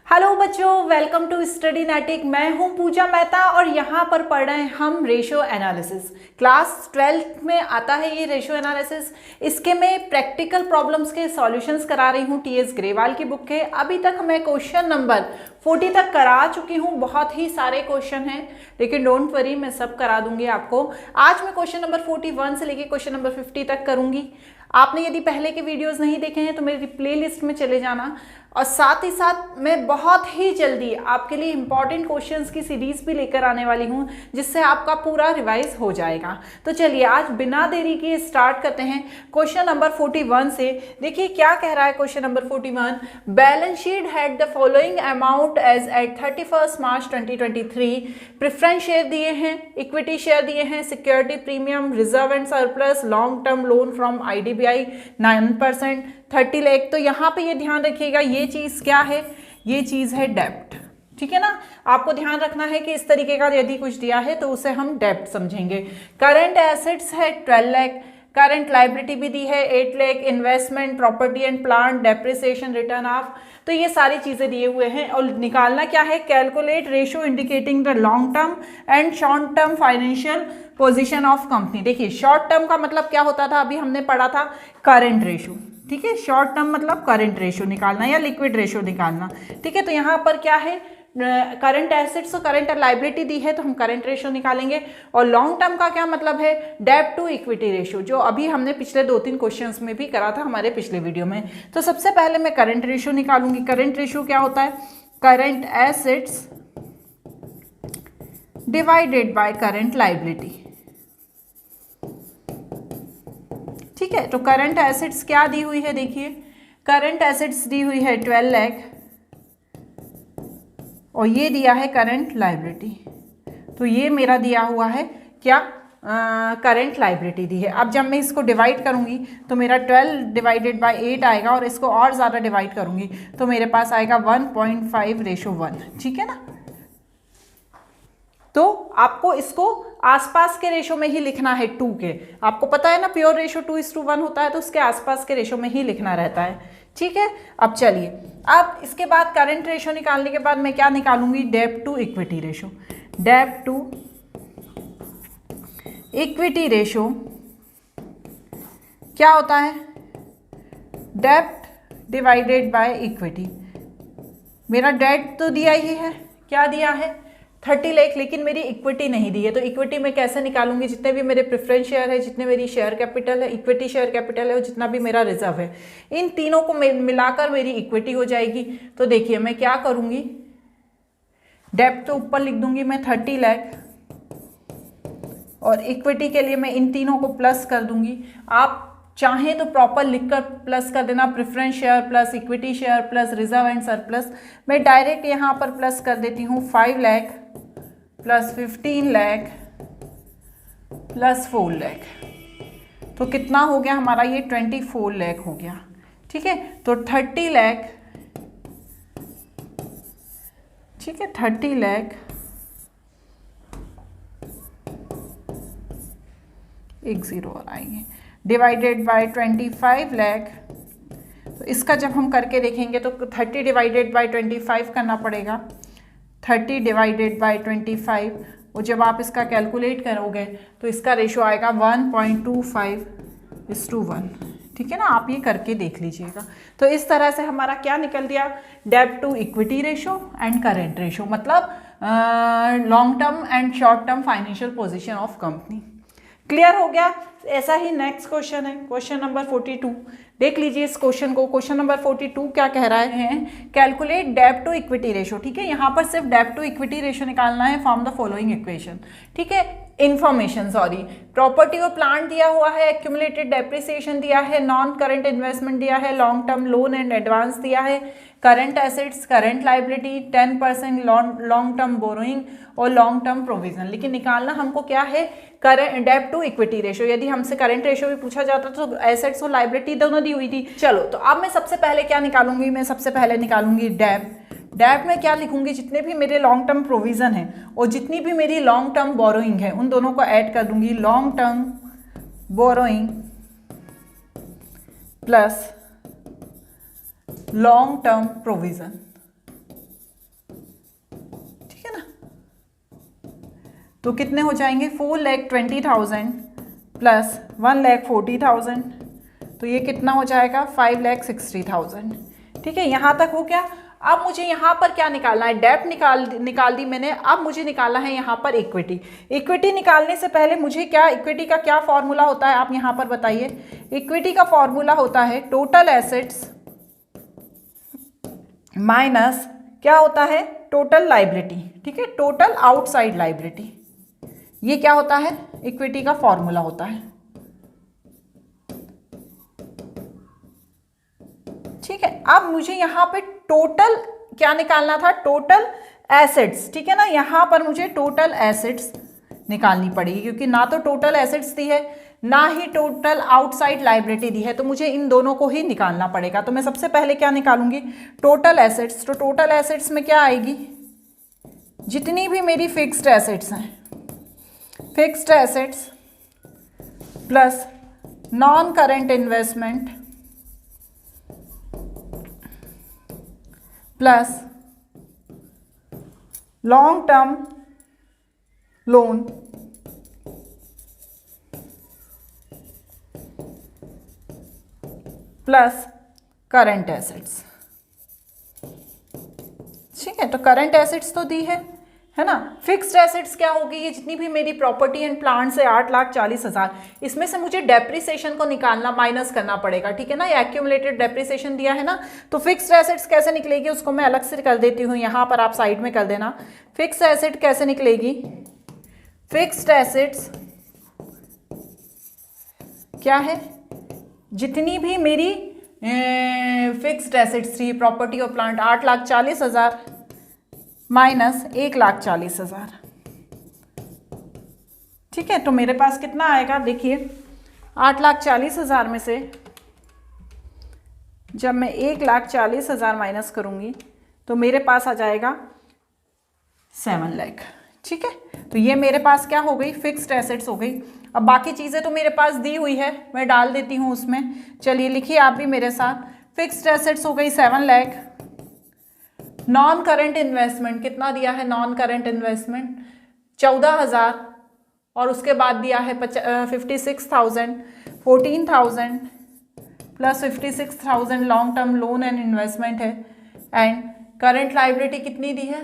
Hello बच्चों, welcome to study नेटिक। मैं हूं पूजा मेहता और यहाँ पर पढ़ रहे हैं हम रेशियो एनालिसिस। क्लास 12th में आता है ये रेशियो एनालिसिस। इसके मैं प्रैक्टिकल प्रॉब्लम्स के सॉल्यूशंस करा रही हूँ टीएस ग्रेवाल की बुक के। अभी तक मैं क्वेश्चन नंबर 40 तक करा चुकी हूँ। बहुत ही सारे क्वेश्चन हैं, लेकिन डोंट वरी, मैं सब करा दूंगी आपको। आज मैं क्वेश्चन नंबर 41 से लेके क्वेश्चन नंबर 50 तक करूंगी। आपने यदि पहले के वीडियोस नहीं देखे हैं तो मेरी प्लेलिस्ट में चले जाना। और साथ ही साथ मैं बहुत ही जल्दी आपके लिए इंपॉर्टेंट क्वेश्चंस की सीरीज भी लेकर आने वाली हूं, जिससे आपका पूरा रिवाइज हो जाएगा। तो चलिए आज बिना देरी के स्टार्ट करते हैं क्वेश्चन नंबर 41 से। देखिए क्या कह रहा है question number 41। Balance sheet had the following amount as at 31 March 2023। Preference share दिए हैं, इक्विटी शेयर दिए हैं, security premium, reserve and surplus, long term loan from IDBI 9%, 30 lakh. तो यहाँ पे ये ध्यान रखिएगा, ये चीज क्या है? ये चीज है डेब्ट। ठीक है ना, आपको ध्यान रखना है कि इस तरीके का यदि कुछ दिया है तो उसे हम डेब्ट समझेंगे। करंट एसेट्स है 12 लाख, करंट लाइबिलिटी भी दी है 8 lakh, investment, property and plant, depreciation, return of. तो ये सारी चीजें दिए हुए हैं और निकालना क्या है? Calculate ratio indicating the long term and short term financial position of company. देखिए शॉर्ट टर्म का मतलब क्या होता था, अभी हमने पढ़ा था करंट रेशियो। ठीक है, शॉर्ट टर्म मतलब करंट रेशियो निकालना या लिक्विड रेशियो निकालना। ठीक है, तो यहाँ पर क्या है? करंट एसेट्स और करंट लाइबिलिटी दी है तो हम करंट रेशियो निकालेंगे। और लॉन्ग टर्म का क्या मतलब है? डेब्ट टू इक्विटी रेशियो, जो अभी हमने पिछले 2-3 क्वेश्चंस में भी करा था हमारे पिछले वीडियो में। तो सबसे पहले मैं करंट रेशियो निकालूंगी। करंट रेशियो क्या होता है? Current assets divided by current liability. ठीक है, तो करंट एसेट्स क्या दी हुई है? देखिए करंट एसेट्स दी हुई है 12 लाख और ये दिया है करंट लाइबिलिटी। तो ये मेरा दिया हुआ है क्या? करंट लाइबिलिटी दी है। अब जब मैं इसको डिवाइड करूंगी तो मेरा 12 डिवाइडेड बाय 8 आएगा और इसको और ज़्यादा डिवाइड करूंगी तो मेरे पास आएगा 1.5:1। ठीक है ना, तो आपको इसको आसपास के रेशो में ही लिखना है 2 के। आपको पता है ना प्योर रेशो 2:1 होता है, तो उसके आसपास के रेशो में ही लिखना रहता है। ठीक है, अब चलिए, अब इसके बाद करंट रेशो निकालने के बाद मैं क्या निकालूंगी? डेब्ट टू इक्विटी रेशो। डेब्ट टू इक्विटी रेशो क्या होता है? डेब्ट डिवाइडेड बाय इक्विटी। मेरा डेब्ट तो दिया ही है, क्या दिया है? 30 लाख, लेकिन मेरी इक्विटी नहीं दी है। तो इक्विटी मैं कैसे निकालूंगी? जितने भी मेरे प्रेफरेंस शेयर है, जितने मेरी शेयर कैपिटल है, इक्विटी शेयर कैपिटल है, और जितना भी मेरा रिजर्व है, इन तीनों को मिलाकर मेरी इक्विटी हो जाएगी। तो देखिए मैं क्या करूंगी, डेब्ट तो ऊपर लिख दूंगी मैं 30 लाख और इक्विटी के लिए मैं इन तीनों को प्लस कर दूंगी। आप चाहें तो प्रॉपर लिखकर प्लस कर देना, preference share plus equity share plus reserve and surplus. मैं डायरेक्ट यहाँ पर प्लस कर देती हूँ 5 लाख प्लस 15 लाख प्लस 4 लाख। तो कितना हो गया हमारा? ये 24 लाख हो गया। ठीक है, तो 30 लाख, ठीक है, 30 लाख एक जीरो और आएंगे, डिवाइडेड बाय 25 लाख। तो इसका जब हम करके देखेंगे तो 30 डिवाइडेड बाय 25 करना पड़ेगा। 30 डिवाइडेड बाय 25, और जब आप इसका कैलकुलेट करोगे तो इसका रेशो आएगा 1.25:1। ठीक है ना, आप ये करके देख लीजिएगा। तो इस तरह से हमारा क्या निकल दिया? डेब्ट to equity ratio and current ratio, मतलब long term and short term financial position of company. Clear हो गया? ऐसा ही नेक्स्ट क्वेश्चन है, क्वेश्चन नंबर 42। देख लीजिए इस क्वेश्चन को। क्वेश्चन नंबर 42 क्या कह रहा है? कैलकुलेट डेब्ट टू इक्विटी रेशो। ठीक है, यहाँ पर सिर्फ डेब्ट टू इक्विटी रेशो निकालना है फ्रॉम द फॉलोइंग इक्वेशन। ठीक है, इन्फॉर्मेशन, सॉरी, प्रॉपर्टी और प्लांट दिया हुआ है, एक्यूमुलेटेड डेप्रिसिएशन दिया है, नॉन करंट इन्वेस्टमेंट दिया है, long term loan and advance दिया है, current assets, current liability, 10% long term borrowing और लॉन्ग टर्म प्रोविजन। लेकिन निकालना हमको क्या है? करंट डेब्ट टू इक्विटी रेशो। यदि हमसे करंट रेशो भी पूछा जाता तो एसेट्स और लाइबिलिटी दोनों दी हुई थी। चलो, तो अब मैं सबसे पहले क्या निकालूंगी? मैं सबसे पहले निकालूंगी डेब्ट। डेब्ट में क्या लिखूंगी? जितने भी मेरे लॉन्ग टर्म प्रोविजन है और जितनी भी मेरी लॉन्ग टर्म बोरोइंग है उन दोनों को ऐड कर दूंगी। Long term borrowing plus long term provision. तो कितने हो जाएंगे 4,20,000 प्लस 1,40,000, तो ये कितना हो जाएगा 5,60,000। ठीक है, यहाँ तक हो गया। अब मुझे यहाँ पर क्या निकालना है, डेब्ट निकाल दी मैंने। अब मुझे निकालना है यहाँ पर इक्विटी। इक्विटी निकालने से पहले मुझे क्या, इक्विटी का क्या फॉर्मूला होता है आप यहाँ पर बताइए। इक्विटी का फॉर्मूला होता है टोटल एसेट्स माइनस क्या होता है, टोटल लाइबिलिटी। ठीक है, टोटल आउटसाइड लाइबिलिटी, ये क्या होता है, इक्विटी का फॉर्मूला होता है। ठीक है, अब मुझे यहाँ पे टोटल क्या निकालना था, टोटल एसेट्स। ठीक है ना, यहाँ पर मुझे टोटल एसेट्स निकालनी पड़ेगी, क्योंकि ना तो टोटल एसेट्स दी है ना ही टोटल आउटसाइड लाइबिलिटी दी है, तो मुझे इन दोनों को ही निकालना पड़ेगा। तो मैं सबसे पहले क्या निकालूंगी, टोटल एसेट्स। तो टोटल एसेट्स में क्या आएगी, जितनी भी मेरी फिक्स्ड एसेट्स हैं, fixed assets plus non current investment plus long term loan plus current assets. ठीक है, तो करंट एसेट्स तो दी है ना। फिक्स्ड एसेट्स क्या होगी, ये जितनी भी मेरी प्रॉपर्टी एंड प्लांट्स है 8,40,000, इसमें से मुझे डेप्रिसिएशन को निकालना, माइनस करना पड़ेगा। ठीक है ना, ये एक्यूमुलेटेड डेप्रिसिएशन दिया है ना। तो फिक्स्ड एसेट्स कैसे निकलेगी उसको मैं अलग से कर देती हूँ, यहाँ पर आप साइड में कर देना। फिक्स्ड एसेट कैसे निकलेगी, फिक्स्ड एसेट्स क्या है, जितनी भी मेरी फिक्स्ड एसेट्स थी, प्रॉपर्टी और प्लांट 8,40,000 माइनस 1,40,000। ठीक है, तो मेरे पास कितना आएगा, देखिए 8,40,000 में से जब मैं 1,40,000 माइनस करूंगी तो मेरे पास आ जाएगा 7 लाख। ठीक है, तो ये मेरे पास क्या हो गई, फिक्स्ड एसेट्स हो गई। अब बाकी चीज़ें तो मेरे पास दी हुई है, मैं डाल देती हूँ उसमें। चलिए लिखिए आप भी मेरे साथ, फिक्स्ड एसेट्स हो गई 7 लाख। नॉन करेंट इन्वेस्टमेंट कितना दिया है, नॉन करेंट इन्वेस्टमेंट 14,000, और उसके बाद दिया है 56,000, 14,000 plus 56,000 long term loan and investment है। एंड करंट लाइबिलिटी कितनी दी है,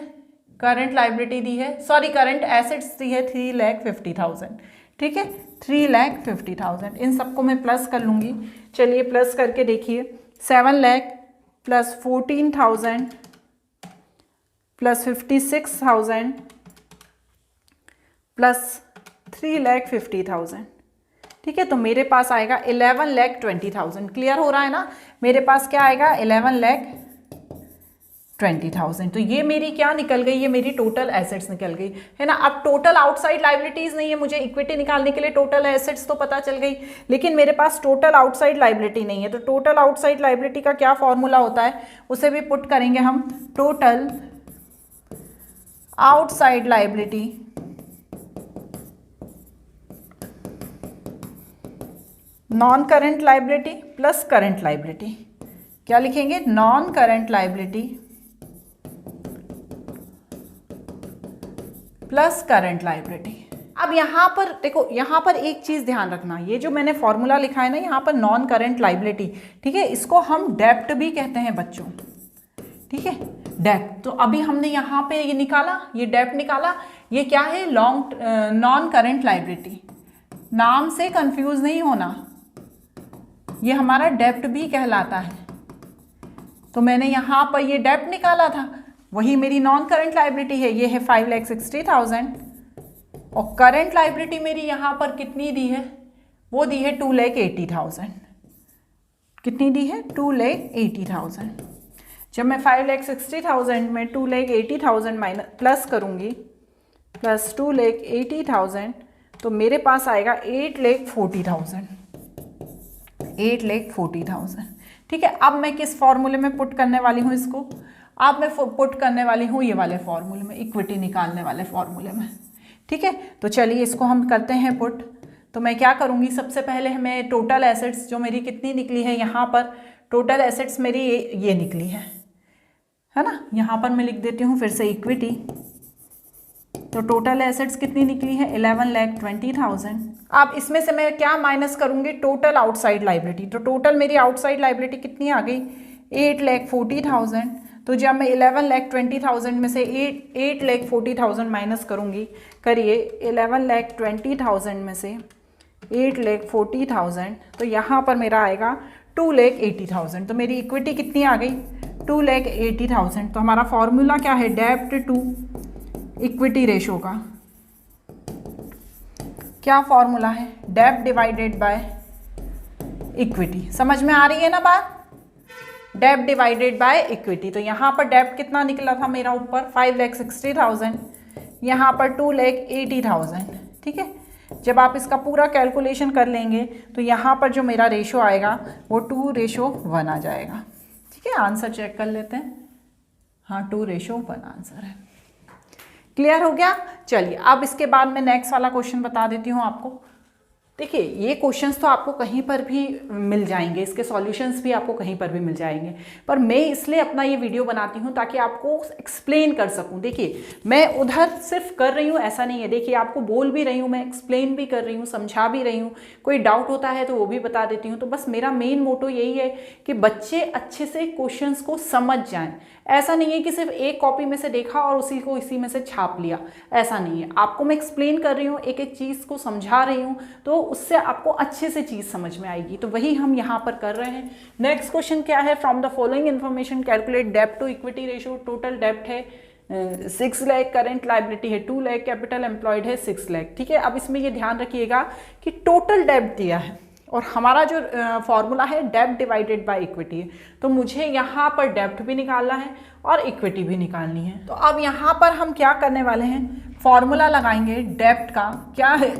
करंट लाइबिलिटी दी है, सॉरी करंट एसेट्स दी है 3,50,000। ठीक है, 3,50,000। इन सबको मैं प्लस कर लूँगी। चलिए प्लस करके देखिए, 7 लाख प्लस 14,000 प्लस 56,000 प्लस 3,50,000। ठीक है, तो मेरे पास आएगा 11,20,000। क्लियर हो रहा है ना, मेरे पास क्या आएगा 11,20,000। तो ये मेरी क्या निकल गई, ये मेरी टोटल एसेट्स निकल गई है ना। अब टोटल आउटसाइड लाइबिलिटीज नहीं है, मुझे इक्विटी निकालने के लिए टोटल एसेट्स तो पता चल गई, लेकिन मेरे पास टोटल आउटसाइड लाइबिलिटी नहीं है। तो टोटल आउटसाइड लाइबिलिटी का क्या फॉर्मूला होता है, उसे भी पुट करेंगे हम। Total outside liability non current liability plus current liability, क्या लिखेंगे, non current liability plus current liability. अब यहाँ पर देखो, यहाँ पर एक चीज़ ध्यान रखना, ये जो मैंने फॉर्मूला लिखा है ना यहाँ पर नॉन करंट लाइबिलिटी, ठीक है, इसको हम डेब्ट भी कहते हैं बच्चों। ठीक है, डेब्ट। तो अभी हमने यहाँ पे ये निकाला, ये डेब्ट निकाला, ये क्या है, नॉन करंट लाइबिलिटी। नाम से कंफ्यूज नहीं होना, ये हमारा डेब्ट भी कहलाता है। तो मैंने यहाँ पर ये डेब्ट निकाला था, वही मेरी नॉन करंट लाइबिलिटी है, ये है 5,60,000। और करंट लाइबिलिटी मेरी यहाँ पर कितनी दी है, वो दी है 2,80,000। कितनी दी है, 2,80,000। जब मैं 5,60,000 में 2,80,000 माइनस प्लस करूँगी, प्लस 2,80,000, तो मेरे पास आएगा 8,40,000। 8,40,000। ठीक है, अब मैं किस फॉर्मूले में पुट करने वाली हूँ इसको, अब मैं पुट करने वाली हूँ ये वाले फॉर्मूले में, इक्विटी निकालने वाले फॉर्मूले में। ठीक है, तो चलिए इसको हम करते हैं पुट। तो मैं क्या करूँगी, सबसे पहले हमें टोटल एसेट्स जो मेरी कितनी निकली है, यहाँ पर टोटल एसेट्स मेरी ये निकली है ना। यहाँ पर मैं लिख देती हूँ फिर से इक्विटी तो टोटल एसेट्स कितनी निकली है 11,20,000। अब इसमें से मैं क्या माइनस करूंगी, टोटल आउटसाइड लाइबिलिटी। तो टोटल मेरी आउटसाइड लाइबिलिटी कितनी आ गई 8,40,000। तो जब मैं 11,20,000 में से 8,40,000 माइनस करूंगी, करिए 11,20,000 में से 8,40,000, तो यहाँ पर मेरा आएगा 2,80,000। तो मेरी इक्विटी कितनी आ गई 2,80,000। तो हमारा फॉर्मूला क्या है, डेब्ट टू इक्विटी रेशो का क्या फॉर्मूला है, डेब्ट डिवाइडेड बाय इक्विटी। समझ में आ रही है ना बात, डेब्ट डिवाइडेड बाय इक्विटी। तो यहाँ पर डेब्ट कितना निकला था मेरा ऊपर 5,60,000, यहाँ पर 2,80,000। ठीक है, जब आप इसका पूरा कैलकुलेशन कर लेंगे तो यहाँ पर जो मेरा रेशो आएगा वो 2:1 आ जाएगा। ठीक है, आंसर चेक कर लेते हैं। हाँ, 2:1 आंसर है। क्लियर हो गया। चलिए अब इसके बाद मैं नेक्स्ट वाला क्वेश्चन बता देती हूँ आपको। देखिए ये क्वेश्चंस तो आपको कहीं पर भी मिल जाएंगे, इसके सॉल्यूशंस भी आपको कहीं पर भी मिल जाएंगे, पर मैं इसलिए अपना ये वीडियो बनाती हूँ ताकि आपको एक्सप्लेन कर सकूँ। देखिए मैं उधर सिर्फ कर रही हूँ ऐसा नहीं है, देखिए आपको बोल भी रही हूँ, मैं एक्सप्लेन भी कर रही हूँ, समझा भी रही हूँ, कोई डाउट होता है तो वो भी बता देती हूँ। तो बस मेरा मेन मोटो यही है कि बच्चे अच्छे से क्वेश्चंस को समझ जाएं। ऐसा नहीं है कि सिर्फ एक कॉपी में से देखा और उसी को इसी में से छाप लिया, ऐसा नहीं है। आपको मैं एक्सप्लेन कर रही हूँ, एक एक चीज़ को समझा रही हूँ, तो उससे आपको अच्छे से चीज़ समझ में आएगी। तो वही हम यहाँ पर कर रहे हैं। नेक्स्ट क्वेश्चन क्या है, from the following information calculate डेब्ट टू इक्विटी रेशियो। टोटल डेब्ट है 6 लाख, करेंट लाइबिलिटी है 2 लाख, कैपिटल एम्प्लॉयड है 6 लाख। ठीक है, अब इसमें ये ध्यान रखिएगा कि टोटल डेब्ट दिया है और हमारा जो फॉर्मूला है डेब्ट डिवाइडेड बाय इक्विटी है, तो मुझे यहाँ पर डेब्ट भी निकालना है और इक्विटी भी निकालनी है। तो अब यहाँ पर हम क्या करने वाले हैं, फॉर्मूला लगाएंगे डेब्ट का, क्या है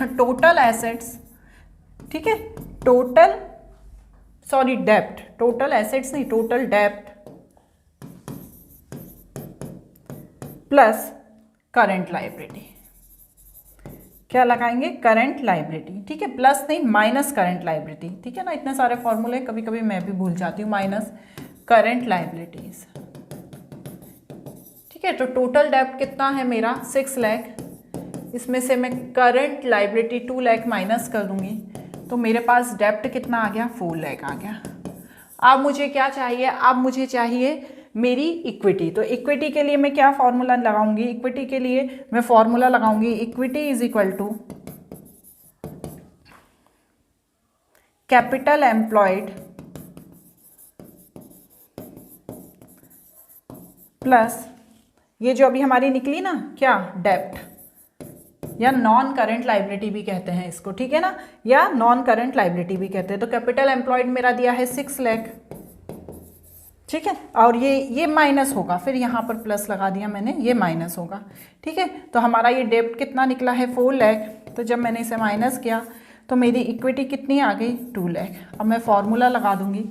टोटल एसेट्स। ठीक है, डेब्ट, टोटल एसेट्स नहीं, टोटल डेब्ट प्लस करंट लाइबिलिटी। क्या लगाएंगे, करंट लाइबिलिटी। ठीक है, प्लस नहीं, माइनस करंट लाइबिलिटी। ठीक है ना, इतने सारे फॉर्मूले कभी कभी मैं भी भूल जाती हूँ। Minus current liabilities. ठीक है, तो टोटल डेब्ट कितना है मेरा 6 लाख, इसमें से मैं करंट लाइबिलिटी 2 लाख माइनस कर दूंगी, तो मेरे पास डेब्ट कितना आ गया 4 लाख आ गया। अब मुझे क्या चाहिए, अब मुझे चाहिए मेरी इक्विटी। तो इक्विटी के लिए मैं क्या फॉर्मूला लगाऊंगी, इक्विटी के लिए मैं फॉर्मूला लगाऊंगी equity is equal to capital employed plus ये जो अभी हमारी निकली ना क्या, डेब्ट या नॉन करंट लाइबिलिटी भी कहते हैं इसको। ठीक है ना, या नॉन करंट लाइबिलिटी भी कहते हैं। तो कैपिटल एम्प्लॉयड मेरा दिया है 6 लाख। ठीक है, और ये माइनस होगा, फिर यहाँ पर प्लस लगा दिया मैंने, ये माइनस होगा। ठीक है, तो हमारा ये डेब्ट कितना निकला है 4 लाख। तो जब मैंने इसे माइनस किया तो मेरी इक्विटी कितनी आ गई 2 लाख। अब मैं फॉर्मूला लगा दूंगी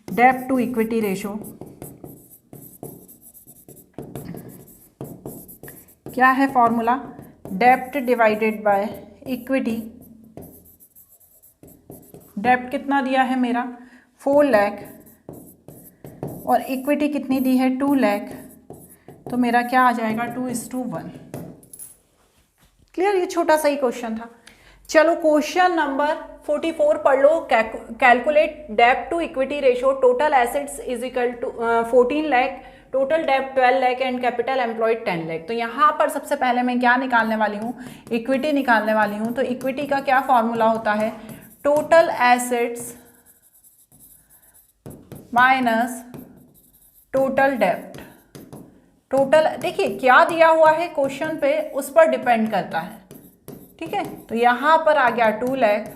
डेब्ट टू इक्विटी रेशो। क्या है फॉर्मूला, डेब्ट डिवाइडेड बाय इक्विटी। डेब्ट कितना दिया है मेरा 4 लाख और इक्विटी कितनी दी है 2 लाख, तो मेरा क्या आ जाएगा 2:1। क्लियर, ये छोटा सा ही क्वेश्चन था। चलो क्वेश्चन नंबर 44 पढ़ लो। कैलकुलेट डेब्ट to equity ratio. Total assets is equal to 14 lakh, total डेब्ट 12 lakh and capital employed 10 lakh. तो यहाँ पर सबसे पहले मैं क्या निकालने वाली हूँ, इक्विटी निकालने वाली हूँ। तो इक्विटी का क्या फॉर्मूला होता है, टोटल एसेट्स माइनस टोटल डेब्ट। टोटल देखिए क्या दिया हुआ है क्वेश्चन पे, उस पर डिपेंड करता है। ठीक है, तो यहाँ पर आ गया 2 लाख।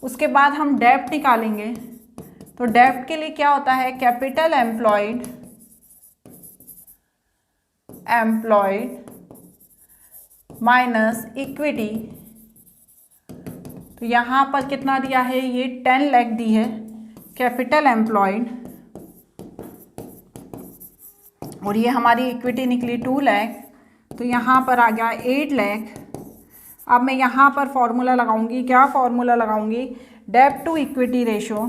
उसके बाद हम डेब्ट निकालेंगे, तो डेब्ट के लिए क्या होता है, कैपिटल एम्प्लॉयड माइनस इक्विटी। तो यहाँ पर कितना दिया है, ये 10 लाख दी है कैपिटल एम्प्लॉयड, और ये हमारी इक्विटी निकली 2 लाख। तो यहाँ पर आ गया 8 लाख। अब मैं यहाँ पर फॉर्मूला लगाऊंगी, क्या फॉर्मूला लगाऊंगी, डेब्ट टू इक्विटी रेशो।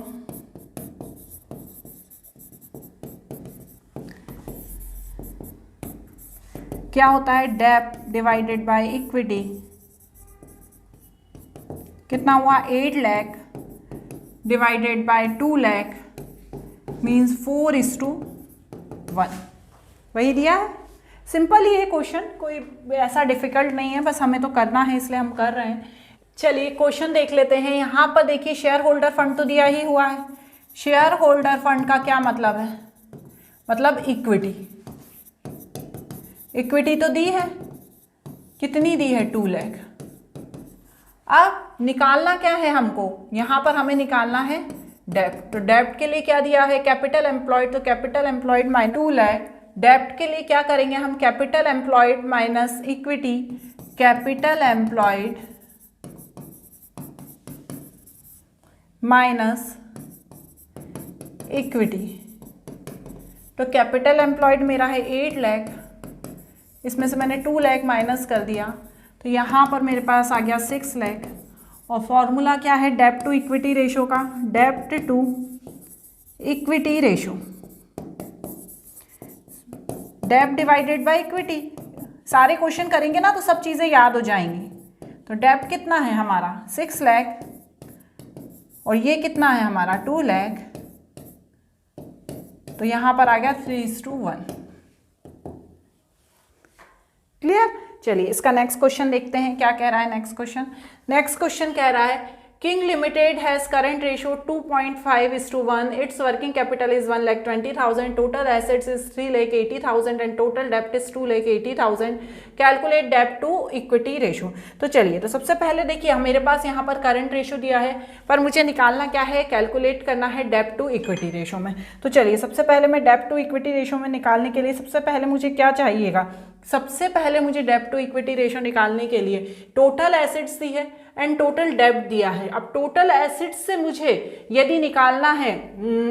क्या होता है, डेब्ट डिवाइडेड बाय इक्विटी, कितना हुआ 8 lakh divided by 2 lakh means 4:1, वही दिया है। सिंपल ही है क्वेश्चन, कोई ऐसा डिफिकल्ट नहीं है, बस हमें तो करना है इसलिए हम कर रहे हैं। चलिए क्वेश्चन देख लेते हैं। यहाँ पर देखिए शेयर होल्डर फंड तो दिया ही हुआ है। शेयर होल्डर फंड का क्या मतलब है, मतलब इक्विटी, इक्विटी तो दी है, कितनी दी है 2 लाख। अब निकालना क्या है हमको, यहाँ पर हमें निकालना है डेब्ट। तो डेब्ट के लिए क्या दिया है, कैपिटल एम्प्लॉयड, तो कैपिटल एम्प्लॉयड माइनस 2 लाख। डेब्ट के लिए क्या करेंगे हम, capital employed minus equity, capital employed minus equity. तो कैपिटल एम्प्लॉयड मेरा है 8 लाख, इसमें से मैंने 2 लाख माइनस कर दिया, तो यहाँ पर मेरे पास आ गया 6 लाख। और फॉर्मूला क्या है डेब्ट टू इक्विटी रेशो का, डेब्ट टू इक्विटी रेशो, डेब्ट डिवाइडेड बाय इक्विटी। सारे क्वेश्चन करेंगे ना तो सब चीज़ें याद हो जाएंगी। तो डेब्ट कितना है हमारा 6 लाख और ये कितना है हमारा 2 लाख, तो यहाँ पर आ गया 3:1। क्लियर। चलिए इसका नेक्स्ट क्वेश्चन देखते हैं क्या कह रहा है। नेक्स्ट क्वेश्चन कह रहा है king limited has current ratio 2.5:1, it's working capital is 1,20,000, total assets is 3,80,000 and total डेब्ट इज 2,80,000, कैलकुलेट डेब्ट टू इक्विटी रेशियो। तो चलिए, तो सबसे पहले देखिए मेरे पास यहाँ पर करंट रेशियो दिया है, पर मुझे निकालना क्या है, कैलकुलेट करना है डेब्ट टू इक्विटी रेशियो में। तो चलिए सबसे पहले मैं डेब्ट टू इक्विटी रेशियो में निकालने के लिए सबसे पहले मुझे क्या चाहिएगा, सबसे पहले मुझे डेब्ट टू इक्विटी रेशियो निकालने के लिए टोटल एसेट्स दी है एंड टोटल डेब्ट दिया है। अब टोटल एसेट्स से मुझे यदि निकालना है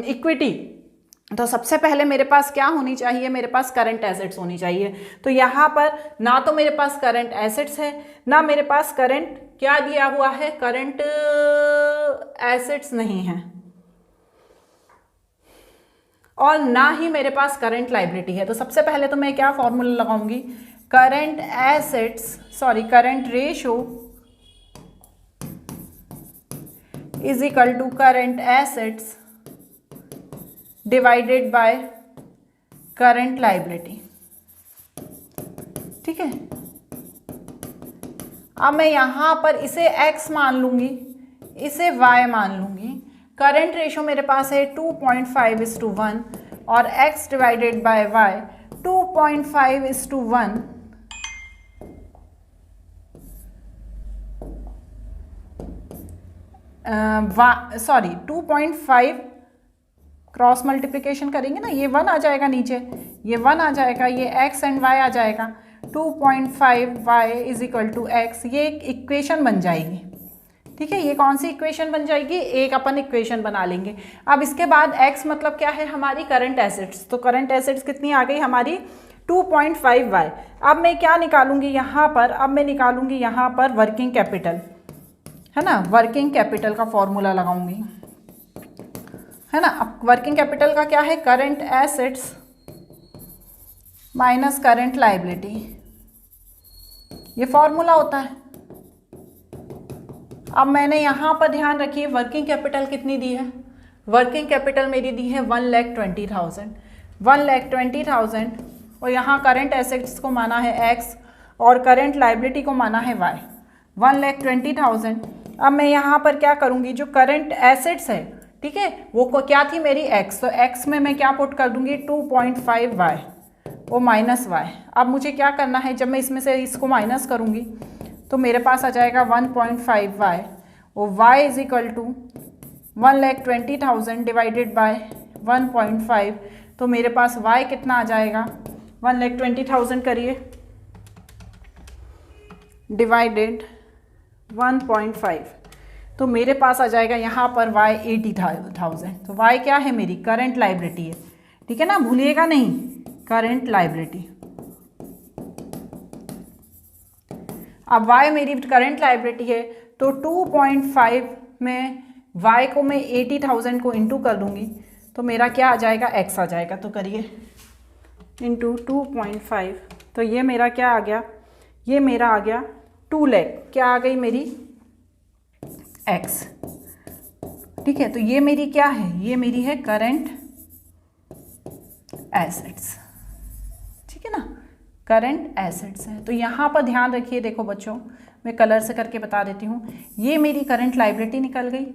इक्विटी, तो सबसे पहले मेरे पास क्या होनी चाहिए, मेरे पास करंट एसेट्स होनी चाहिए। तो यहाँ पर ना तो मेरे पास करंट एसेट्स है, ना मेरे पास करंट क्या दिया हुआ है, करंट एसेट्स नहीं है, और ना ही मेरे पास करंट लायबिलिटी है। तो सबसे पहले तो मैं क्या फॉर्मूला लगाऊंगी, current ratio is equal to current assets divided by current liability. ठीक है, अब मैं यहां पर इसे x मान लूंगी, इसे y मान लूंगी। करंट रेशियो मेरे पास है 2.5:1 और x divided by y 2.5:1 2.5 cross multiplication करेंगे ना, ये 1 आ जाएगा नीचे, ये 1 आ जाएगा, ये x एंड y आ जाएगा, 2.5y is equal to x, ये एक इक्वेशन बन जाएगी। ठीक है, ये कौन सी इक्वेशन बन जाएगी, एक अपन इक्वेशन बना लेंगे। अब इसके बाद x मतलब क्या है, हमारी करंट एसेट्स। तो करंट एसेट्स कितनी आ गई हमारी 2.5y। अब मैं क्या निकालूंगी यहाँ पर, अब मैं निकालूंगी यहाँ पर वर्किंग कैपिटल, है ना, वर्किंग कैपिटल का फॉर्मूला लगाऊंगी, है ना। अब वर्किंग कैपिटल का क्या है, current assets minus current liability, ये फॉर्मूला होता है। अब मैंने यहाँ पर ध्यान रखिए वर्किंग कैपिटल कितनी दी है, वर्किंग कैपिटल मेरी दी है 1,20,000 और यहाँ करंट एसेट्स को माना है x और करंट लायबिलिटी को माना है y, 1,20,000। अब मैं यहाँ पर क्या करूँगी, जो करंट एसेट्स है, ठीक है, वो क्या थी मेरी x, तो x में मैं क्या पुट कर दूँगी 2.5y वो माइनस y। अब मुझे क्या करना है, जब मैं इसमें से इसको माइनस करूँगी तो मेरे पास आ जाएगा 1.5y और y is equal to 1,20,000 divided by 1.5, तो मेरे पास y कितना आ जाएगा 1,20,000 करिए डिवाइडेड 1.5, तो मेरे पास आ जाएगा यहाँ पर y 80,000। तो y क्या है, मेरी करंट लायबिलिटी है। ठीक है ना, भूलिएगा नहीं, करंट लायबिलिटी। अब y मेरी करंट लायबिलिटी है, तो 2.5 में y को मैं 80,000 को इंटू कर दूंगी, तो मेरा क्या आ जाएगा x आ जाएगा। तो करिए इंटू 2.5, तो तो ये मेरा क्या आ गया, ये मेरा आ गया 2 लाख, क्या आ गई मेरी एक्स। ठीक है, तो ये मेरी क्या है, ये मेरी है करंट एसेट्स। ठीक है ना, करंट एसेट्स है। तो यहाँ पर ध्यान रखिए, देखो बच्चों मैं कलर से करके बता देती हूँ, ये मेरी करंट लाइबिलिटी निकल गई,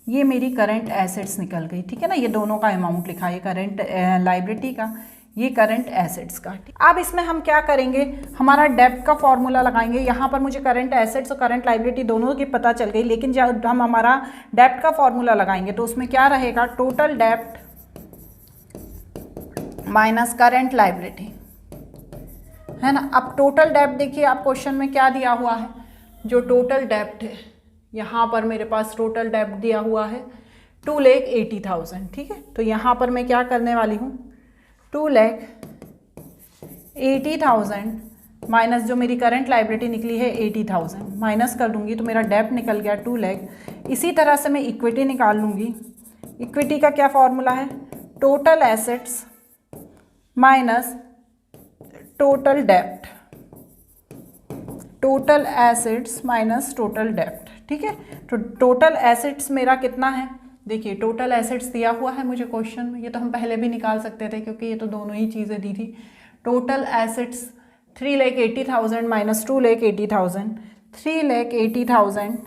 ये मेरी करंट एसेट्स निकल गई। ठीक है ना, ये दोनों का अमाउंट लिखा है, करंट लाइबिलिटी का, ये करंट एसेट्स का। अब इसमें हम क्या करेंगे, हमारा डेब्ट का फॉर्मूला लगाएंगे। यहाँ पर मुझे करंट एसेट्स और करंट लाइबिलिटी दोनों की पता चल गई, लेकिन जब हम हमारा डेब्ट का फॉर्मूला लगाएंगे तो उसमें क्या रहेगा, टोटल डेब्ट माइनस करंट लाइबिलिटी, है ना। अब टोटल डेब्ट देखिए, आप क्वेश्चन में क्या दिया हुआ है, जो टोटल डेब्ट है, यहाँ पर मेरे पास टोटल डेब्ट दिया हुआ है 2,80,000। ठीक है, तो यहाँ पर मैं क्या करने वाली हूँ, 2,80,000 माइनस जो मेरी करंट लाइबिलिटी निकली है 80,000 माइनस कर दूंगी तो मेरा डेब्ट निकल गया 2 लाख। इसी तरह से मैं इक्विटी निकाल लूँगी। इक्विटी का क्या फॉर्मूला है, टोटल एसेट्स माइनस टोटल डेब्ट, टोटल एसेट्स माइनस टोटल डेब्ट। ठीक है, तो टोटल एसेट्स मेरा कितना है, देखिए टोटल एसेट्स दिया हुआ है मुझे क्वेश्चन में, ये तो हम पहले भी निकाल सकते थे क्योंकि ये तो दोनों ही चीज़ें दी थी। टोटल एसेट्स 3,80,000 माइनस 2,80,000, 3,80,000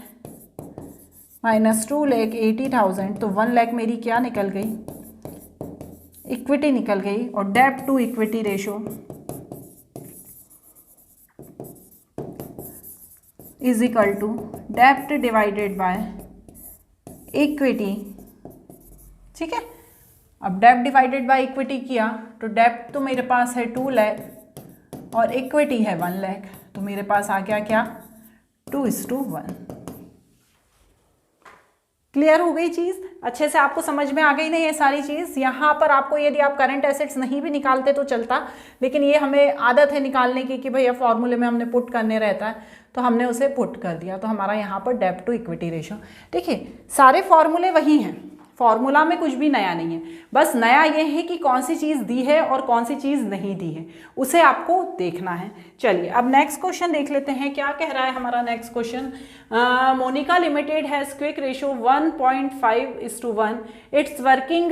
माइनस 2,80,000, तो 1 लाख मेरी क्या निकल गई, इक्विटी निकल गई। और डेब्ट to equity ratio is equal to डेब्ट डिवाइडेड बाय इक्विटी। ठीक है, अब डेब्ट डिवाइडेड बाय इक्विटी किया तो डेब्ट तो मेरे पास है 2 लाख और इक्विटी है 1 लाख, तो मेरे पास आ गया क्या, 2:1। क्लियर हो गई चीज़, अच्छे से आपको समझ में आ गई नहीं ये सारी चीज़। यहाँ पर आपको यदि आप करंट एसेट्स नहीं भी निकालते तो चलता, लेकिन ये हमें आदत है निकालने की कि भैया फॉर्मूले में हमने पुट करने रहता है, तो हमने उसे पुट कर दिया, तो हमारा यहाँ पर डेब्ट टू इक्विटी रेशो। देखिए सारे फॉर्मूले वही हैं, फॉर्मूला में कुछ भी नया नहीं है, बस नया ये है कि कौन सी चीज़ दी है और कौन सी चीज़ नहीं दी है, उसे आपको देखना है। चलिए अब नेक्स्ट क्वेश्चन देख लेते हैं, क्या कह रहा है हमारा next question. Monica limited has quick ratio 1.5:1, its working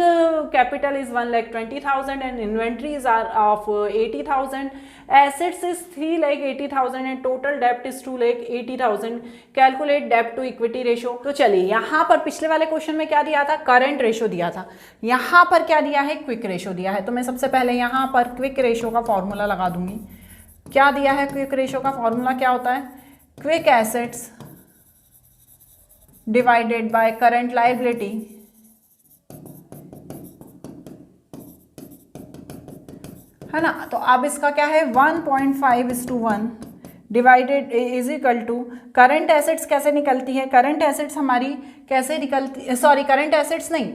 capital is 1,20,000 and inventories are of 80,000, assets is 3,80,000 and total डेब्ट इज 2,80,000, कैलकुलेट डेब्ट टू इक्विटी रेशो। तो चलिए यहाँ पर पिछले वाले क्वेश्चन में क्या दिया था, करंट रेशो दिया था, यहाँ पर क्या दिया है, क्विक रेशो दिया है। तो मैं सबसे पहले यहाँ पर क्विक रेशो का फॉर्मूला लगा दूंगी। क्या दिया है, क्विक रेशो का फॉर्मूला क्या होता है, quick assets divided by current liability है ना। तो अब इसका क्या है, 1.5:1 divided is equal to current assets कैसे निकलती है, करंट एसेट्स हमारी कैसे निकलती, सॉरी करंट एसेट्स नहीं,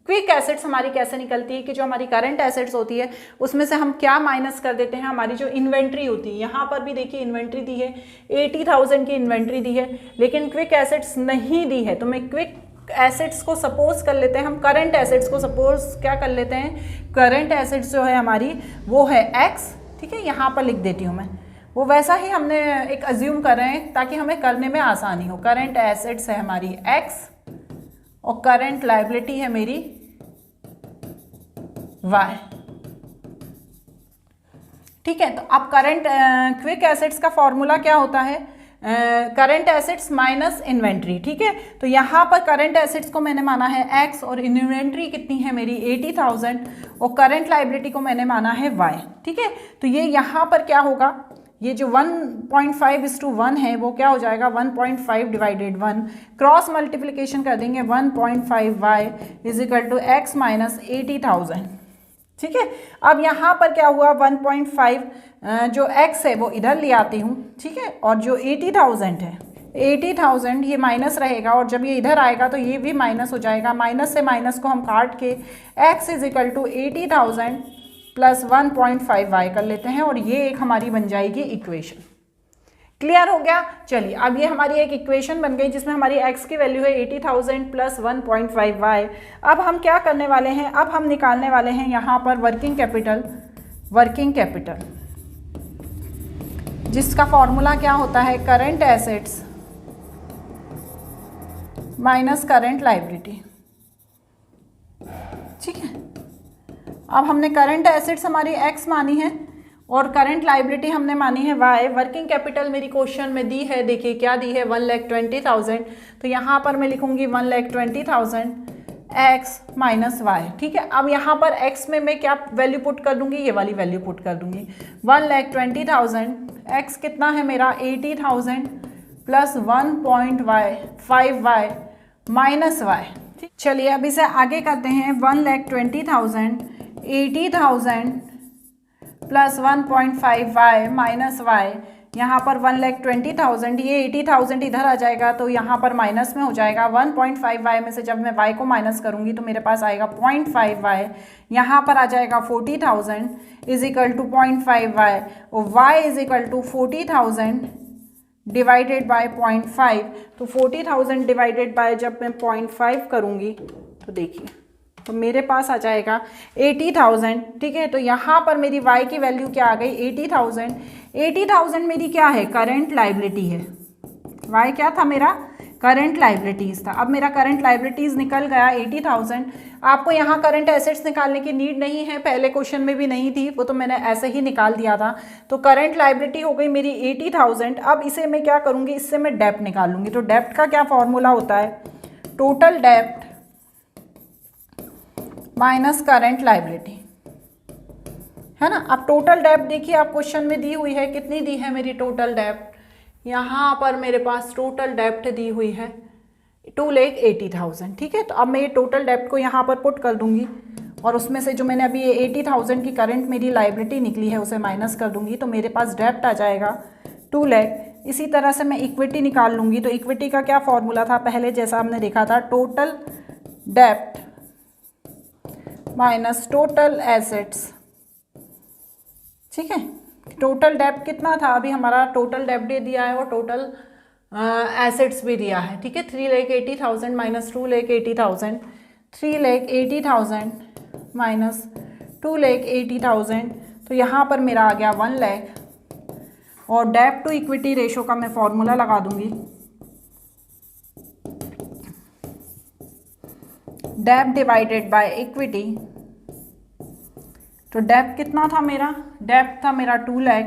क्विक एसेट्स हमारी कैसे निकलती है कि जो हमारी करंट एसेट्स होती है उसमें से हम क्या माइनस कर देते हैं, हमारी जो इन्वेंट्री होती है। यहाँ पर भी देखिए इन्वेंट्री दी है, 80,000 की इन्वेंट्री दी है, लेकिन क्विक एसेट्स नहीं दी है। तो मैं क्विक एसेट्स को सपोज कर लेते हैं, हम करंट एसेट्स को सपोज क्या कर लेते हैं, करंट एसेट्स जो है हमारी वो है एक्स। ठीक है, यहाँ पर लिख देती हूँ मैं, वो वैसा ही हमने एक अज्यूम कर रहे हैं ताकि हमें करने में आसानी हो। करंट एसेट्स है हमारी एक्स और करंट लायबिलिटी है मेरी वाई। ठीक है, तो अब करंट क्विक एसेट्स का फॉर्मूला क्या होता है, करंट एसेट्स माइनस इन्वेंट्री। ठीक है, तो यहाँ पर करंट एसेट्स को मैंने माना है x और इन्वेंट्री कितनी है मेरी 80,000 और करंट लायबिलिटी को मैंने माना है y। ठीक है, तो ये यहाँ पर क्या होगा, ये जो 1.5:1 है वो क्या हो जाएगा, 1.5 डिवाइडेड 1, क्रॉस मल्टीप्लिकेशन कर देंगे 1.5y is equal to x minus 80,000। ठीक है, अब यहाँ पर क्या हुआ, 1.5 जो x है वो इधर ले आती हूँ। ठीक है, और जो 80,000 है, 80,000 ये माइनस रहेगा और जब ये इधर आएगा तो ये भी माइनस हो जाएगा। माइनस से माइनस को हम काट के x is equal to 80,000 plus 1.5y कर लेते हैं और ये एक हमारी बन जाएगी इक्वेशन। क्लियर हो गया। चलिए अब ये हमारी एक इक्वेशन बन गई जिसमें हमारी x की वैल्यू है 80,000 प्लस 1.5y। अब हम क्या करने वाले हैं, अब हम निकालने वाले हैं यहाँ पर वर्किंग कैपिटल। वर्किंग कैपिटल जिसका फॉर्मूला क्या होता है, current assets minus current liability. ठीक है, अब हमने करंट एसेट्स हमारी x मानी है और करंट लायबिलिटी हमने मानी है y। वर्किंग कैपिटल मेरी क्वेश्चन में दी है, देखिए क्या दी है, 1,20,000। तो यहाँ पर मैं लिखूंगी 1,20,000 x माइनस वाई। ठीक है, अब यहाँ पर x में मैं क्या वैल्यू पुट कर दूंगी, ये वाली वैल्यू पुट कर दूंगी। 1,20,000 x कितना है मेरा 80,000 प्लस 1.5y माइनस वाई। चलिए अब इसे आगे करते हैं। 1,20,000 80,000 प्लस 1.5y माइनस वाई। यहाँ पर 1,20,000, ये 80,000 इधर आ जाएगा तो यहाँ पर माइनस में हो जाएगा। 1.5y में से जब मैं y को माइनस करूँगी तो मेरे पास आएगा 0.5y। यहाँ पर आ जाएगा 40,000 इज इक्वल टू 0.5y और y is equal to 40,000 divided by 0.5। तो 40,000 डिवाइडेड बाय जब मैं 0.5 करूँगी तो देखिए तो मेरे पास आ जाएगा 80,000। ठीक है, तो यहाँ पर मेरी y की वैल्यू क्या आ गई, 80,000। 80,000 मेरी क्या है, करंट लायबिलिटी है। y क्या था मेरा, करंट लायबिलिटीज़ था। अब मेरा करंट लायबिलिटीज़ निकल गया 80,000। आपको यहाँ करंट एसेट्स निकालने की नीड नहीं है, पहले क्वेश्चन में भी नहीं थी, वो तो मैंने ऐसे ही निकाल दिया था। तो करंट लायबिलिटी हो गई मेरी 80,000। अब इसे मैं क्या करूँगी, इससे मैं डेप्ट निकालूंगी। तो डेप्ट का क्या फॉर्मूला होता है, टोटल डेप्ट माइनस करंट लायबिलिटी, है ना। अब टोटल डेप्ट देखिए आप क्वेश्चन में दी हुई है, कितनी दी है मेरी टोटल डेप्ट, यहाँ पर मेरे पास टोटल डेप्ट दी हुई है 2,80,000। ठीक है, तो अब मैं ये टोटल डेप्ट को यहाँ पर पुट कर दूंगी और उसमें से जो मैंने अभी ये 80,000 की करंट मेरी लायबिलिटी निकली है उसे माइनस कर दूंगी तो मेरे पास डेप्ट आ जाएगा 2 लाख। इसी तरह से मैं इक्विटी निकाल लूँगी। तो इक्विटी का क्या फॉर्मूला था, पहले जैसा हमने देखा था, टोटल डेप्ट माइनस टोटल एसेट्स। ठीक है, टोटल डेप्ट कितना था, अभी हमारा टोटल डेप्ट दे दिया है और टोटल एसेट्स भी दिया है। ठीक है, 3,80,000 माइनस 2,80,000, 3,80,000 माइनस 2,80,000। तो यहाँ पर मेरा आ गया 1 लाख और डेप्ट टू इक्विटी रेशो का मैं फॉर्मूला लगा दूंगी। डेप्ट डिवाइडेड बाय इक्विटी। तो डेप्ट कितना था मेरा, डेप्ट था मेरा 2 लाख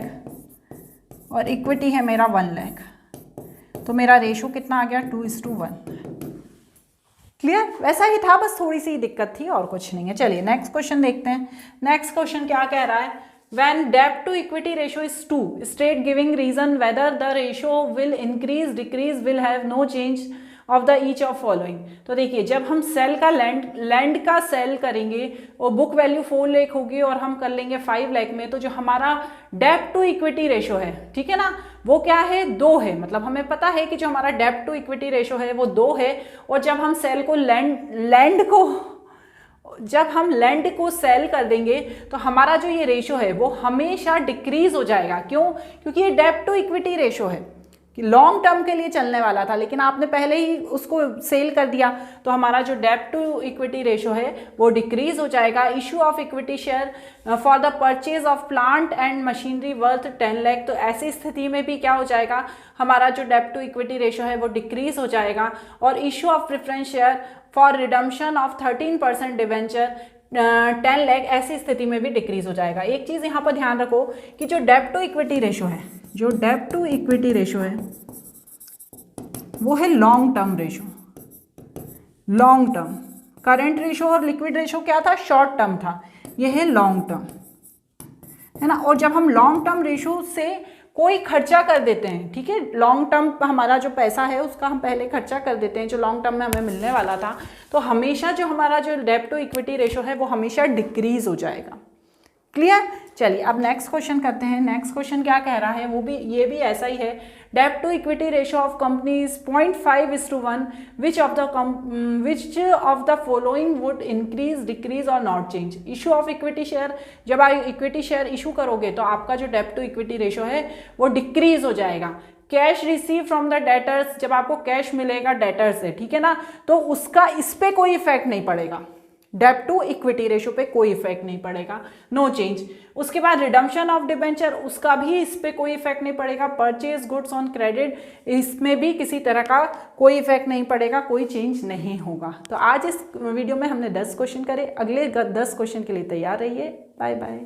और इक्विटी है मेरा 1 लाख। तो मेरा रेशो कितना आ गया, 2:1। क्लियर, वैसा ही था, बस थोड़ी सी दिक्कत थी और कुछ नहीं है। चलिए नेक्स्ट क्वेश्चन देखते हैं। नेक्स्ट क्वेश्चन क्या कह रहा है, when debt to equity ratio is 2, state giving reason whether the ratio will increase, decrease, will have no change of the each of following। तो देखिए जब हम सेल का लैंड का सेल करेंगे और बुक वैल्यू 4 लाख होगी और हम कर लेंगे 5 लाख में, तो जो हमारा डेप्ट टू इक्विटी रेशो है, ठीक है ना, वो क्या है, 2 है। मतलब हमें पता है कि जो हमारा डेप्ट टू इक्विटी रेशो है वो 2 है। और जब हम सेल को जब हम लैंड को सेल कर देंगे तो हमारा जो ये रेशो है वो हमेशा डिक्रीज हो जाएगा। क्यों, क्योंकि ये डेप्ट टू इक्विटी रेशो है कि लॉन्ग टर्म के लिए चलने वाला था, लेकिन आपने पहले ही उसको सेल कर दिया तो हमारा जो डेप्ट टू इक्विटी रेशो है वो डिक्रीज हो जाएगा। Issue of equity share for the purchase of plant and machinery worth 10 lakh. तो ऐसी स्थिति में भी क्या हो जाएगा, हमारा जो डेप्ट टू इक्विटी रेशो है वो डिक्रीज हो जाएगा। और issue of preference share for redemption of 13% debenture 10 lakh, ऐसी स्थिति में भी डिक्रीज हो जाएगा। एक चीज़ यहाँ पर ध्यान रखो कि जो डेप्ट टू इक्विटी रेशो है, जो डेप्ट टू इक्विटी रेशो है वो है long term ratio. Long term, current ratio और लिक्विड रेशो क्या था, शॉर्ट टर्म था, ये है लॉन्ग टर्म, है ना। और जब हम लॉन्ग टर्म रेशो से कोई खर्चा कर देते हैं, ठीक है, लॉन्ग टर्म हमारा जो पैसा है उसका हम पहले खर्चा कर देते हैं जो लॉन्ग टर्म में हमें मिलने वाला था, तो हमेशा जो हमारा जो डेप्ट टू इक्विटी रेशो है वो हमेशा डिक्रीज हो जाएगा। क्लियर। चलिए अब नेक्स्ट क्वेश्चन करते हैं। नेक्स्ट क्वेश्चन क्या कह रहा है, वो भी ये भी ऐसा ही है। डेप्ट to equity ratio of companies 0.5:1, which of the following would increase, decrease और not change. Issue of equity share, जब आप इक्विटी शेयर इशू करोगे तो आपका जो डेप्ट टू इक्विटी रेशो है वो डिक्रीज हो जाएगा। Cash receive from the debtors, जब आपको कैश मिलेगा डेटर से, ठीक है ना, तो उसका इस पे कोई इफेक्ट नहीं पड़ेगा। डेब्ट टू इक्विटी रेशो पे कोई इफेक्ट नहीं पड़ेगा, नो चेंज। उसके बाद रिडम्पशन ऑफ डिबेंचर, उसका भी इस पे कोई इफेक्ट नहीं पड़ेगा। परचेज गुड्स ऑन क्रेडिट, इसमें भी किसी तरह का कोई इफेक्ट नहीं पड़ेगा, कोई चेंज नहीं होगा। तो आज इस वीडियो में हमने 10 क्वेश्चन करे, अगले 10 क्वेश्चन के लिए तैयार रहिए। Bye bye.